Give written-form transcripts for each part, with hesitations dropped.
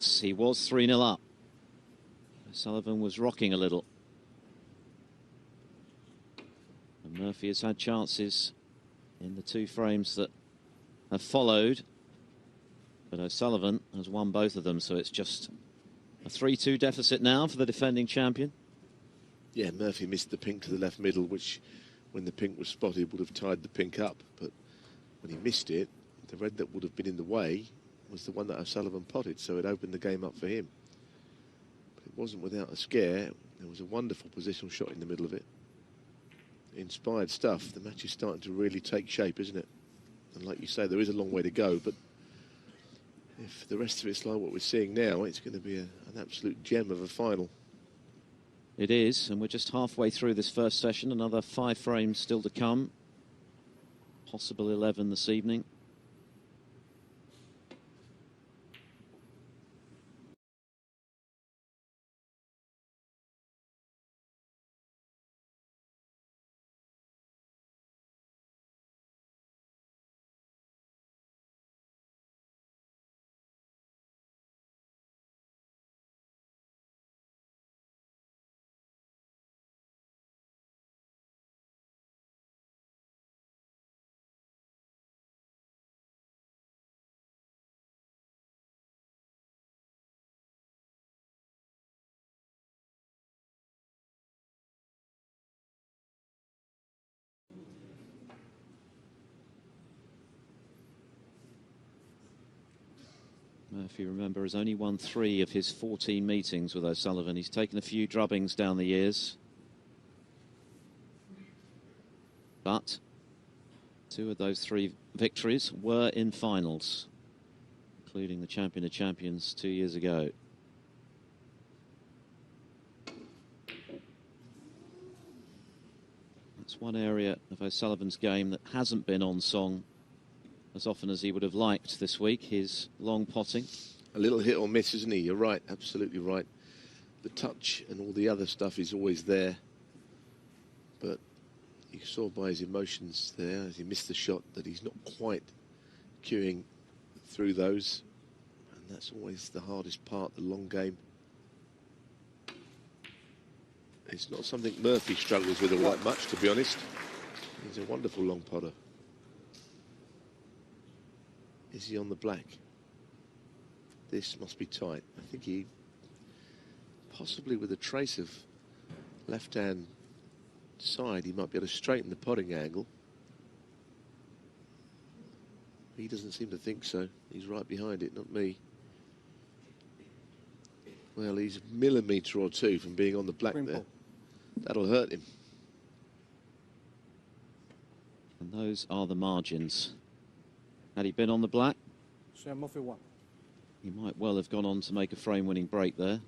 He was 3-0 up. Sullivan was rocking a little. And Murphy has had chances in the 2 frames that have followed. But O'Sullivan has won both of them, so it's just a 3-2 deficit now for the defending champion. Yeah, Murphy missed the pink to the left middle, which, when the pink was spotted, would have tied the pink up. But when he missed it, the red that would have been in the way was the one that O'Sullivan potted, so it opened the game up for him. But it wasn't without a scare. There was a wonderful positional shot in the middle of it. Inspired stuff. The match is starting to really take shape, isn't it? And like you say, there is a long way to go, but if the rest of it's like what we're seeing now, it's going to be an absolute gem of a final. It is, and we're just halfway through this first session. Another 5 frames still to come. Possible 11 this evening. Murphy, remember, has only won 3 of his 14 meetings with O'Sullivan. He's taken a few drubbings down the years. But 2 of those 3 victories were in finals, including the Champion of Champions 2 years ago. That's one area of O'Sullivan's game that hasn't been on song as often as he would have liked this week, his long potting. A little hit or miss, isn't he? You're right, absolutely right. The touch and all the other stuff is always there. But you saw by his emotions there, as he missed the shot, that he's not quite queuing through those. And that's always the hardest part, the long game. It's not something Murphy struggles with all that much, to be honest. He's a wonderful long potter. Is he on the black? This must be tight. I think he, possibly with a trace of left-hand side, he might be able to straighten the potting angle. He doesn't seem to think so. He's right behind it, not me. Well, he's a millimetre or 2 from being on the black there. That'll hurt him. And those are the margins. Had he been on the black, he might well have gone on to make a frame-winning break there.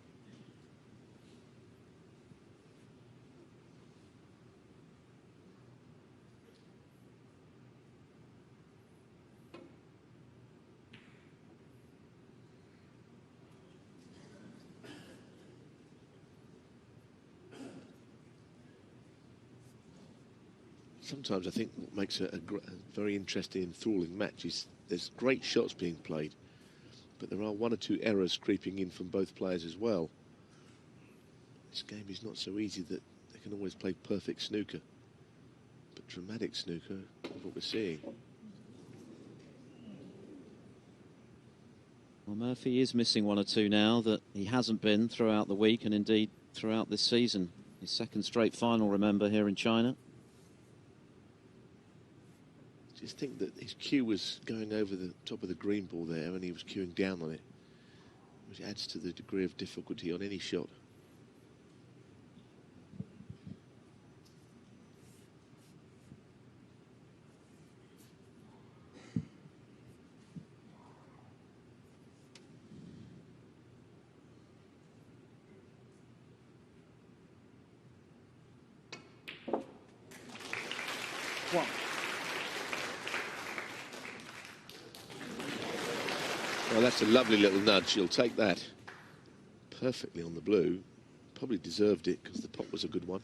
Sometimes I think what makes it a very interesting, enthralling match is there's great shots being played, but there are 1 or 2 errors creeping in from both players as well. This game is not so easy that they can always play perfect snooker, but dramatic snooker is what we're seeing. Well, Murphy is missing 1 or 2 now that he hasn't been throughout the week and indeed throughout this season. His 2nd straight final, remember, here in China. Just think that his cue was going over the top of the green ball there and he was cueing down on it, which adds to the degree of difficulty on any shot. Well, that's a lovely little nudge. You'll take that. Perfectly on the blue. Probably deserved it because the pot was a good one.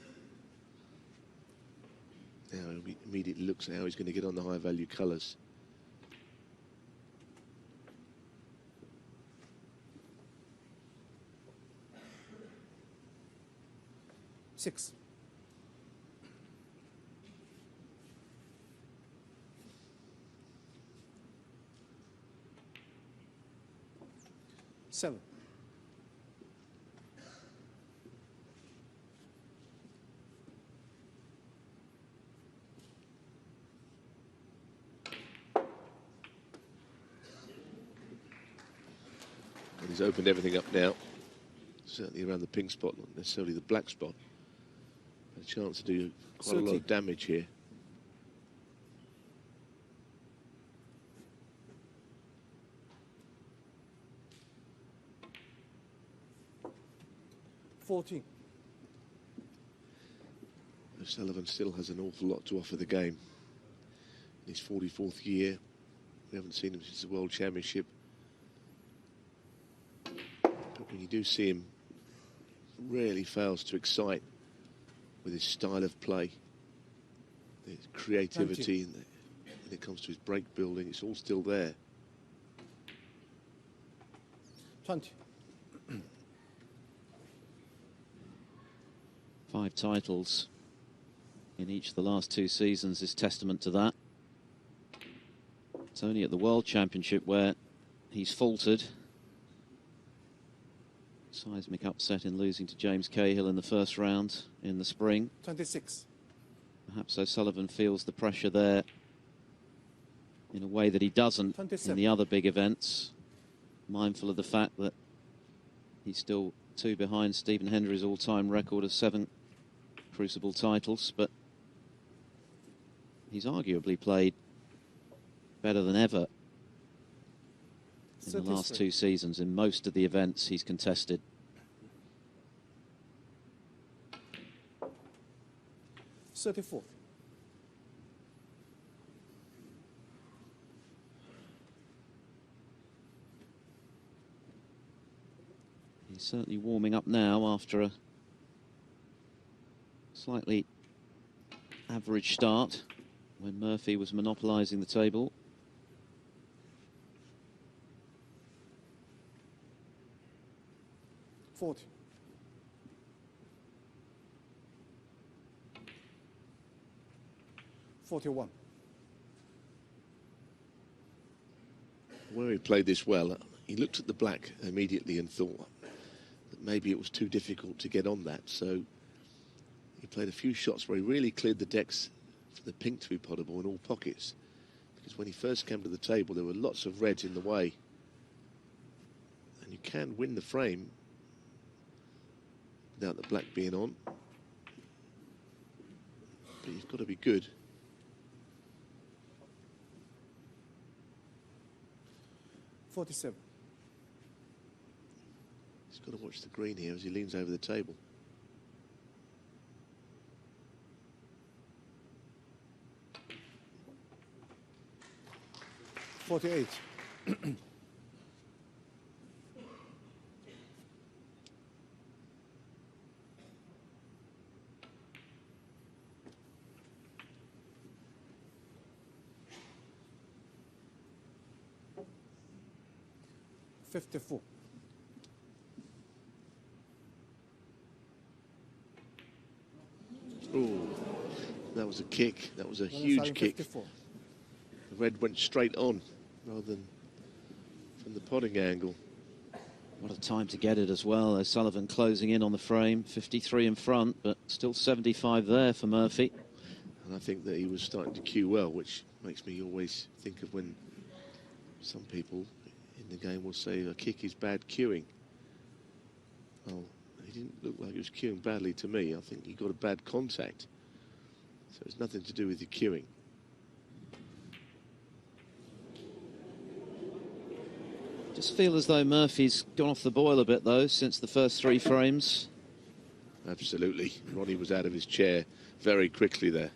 Now he immediately looks at how he's going to get on the high value colours. 6. 7. 'Cause he's opened everything up now. Certainly around the pink spot, not necessarily the black spot. A chance to do quite a lot of damage here.14. O'Sullivan still has an awful lot to offer the game. In his 44th year, we haven't seen him since the World Championship. But when you do see him, rarely fails to excite with his style of play, his creativity, and when it comes to his break building, it's all still there. 20. 5 titles in each of the last 2 seasons is testament to that. It's only at the World Championship where he's faltered. Seismic upset in losing to James Cahill in the first round in the spring. 26. Perhaps O'Sullivan feels the pressure there in a way that he doesn't 27. in the other big events. Mindful of the fact that he's still 2 behind Stephen Hendry's all-time record of 7 Crucible titles, but he's arguably played better than ever in the last 2 seasons in most of the events he's contested. 34. He's certainly warming up now after a slightly average start when Murphy was monopolising the table. 40. 41. Where he played this well, he looked at the black immediately and thought that maybe it was too difficult to get on that. So he played a few shots where he really cleared the decks for the pink to be potable in all pockets. Because when he first came to the table, there were lots of reds in the way. And you can win the frame without the black being on. But you've got to be good. 47. He's got to watch the green here as he leans over the table. 48. 54. Oh, that was a kick. That was a huge kick. 54. The red went straight on rather than from the potting angle. What a time to get it as well. O'Sullivan closing in on the frame, 53 in front, but still 75 there for Murphy. And I think that he was starting to cue well, which makes me always think of when some people in the game will say a kick is bad cueing. Well, he didn't look like he was cueing badly to me. I think he got a bad contact. So it's nothing to do with the cueing. Just feel as though Murphy's gone off the boil a bit, though, since the first 3 frames. Absolutely. Ronnie was out of his chair very quickly there.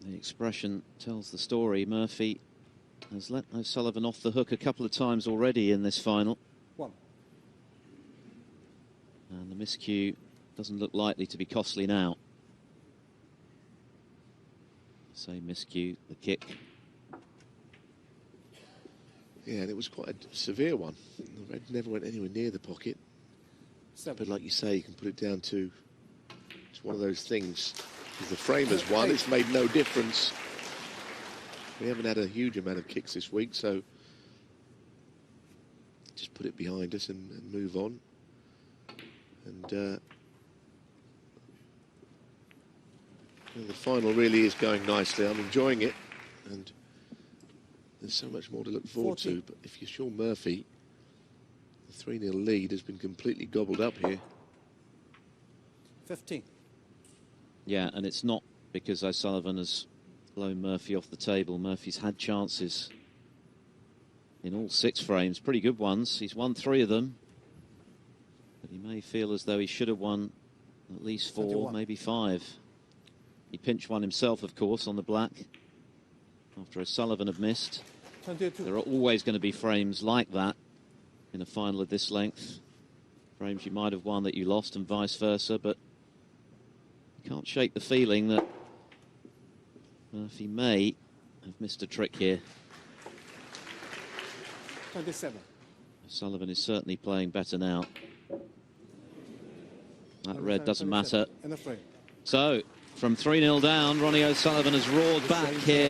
The expression tells the story. Murphy has let O'Sullivan off the hook a couple of times already in this final. 1. And the miscue doesn't look likely to be costly now. Same miscue, the kick. Yeah, and it was quite a severe one. The red never went anywhere near the pocket. But like you say, you can put it down to, it's one of those things. If the frame has won, it's made no difference. We haven't had a huge amount of kicks this week, so just put it behind us and move on. And the final really is going nicely. I'm enjoying it, and there's so much more to look forward to. But if you're Shaun Murphy, the 3-0 lead has been completely gobbled up here. 15. Yeah, and it's not because O'Sullivan has blown Murphy off the table. Murphy's had chances in all 6 frames, pretty good ones. He's won 3 of them, but he may feel as though he should have won at least 4, 21. maybe 5. He pinched one himself, of course, on the black after O'Sullivan had missed. 22. There are always going to be frames like that in a final of this length. Frames you might have won that you lost and vice versa, but you can't shake the feeling that Murphy may have missed a trick here. 27. Sullivan is certainly playing better now. That red doesn't matter. In the frame. So, from 3-0 down, Ronnie O'Sullivan has roared back here.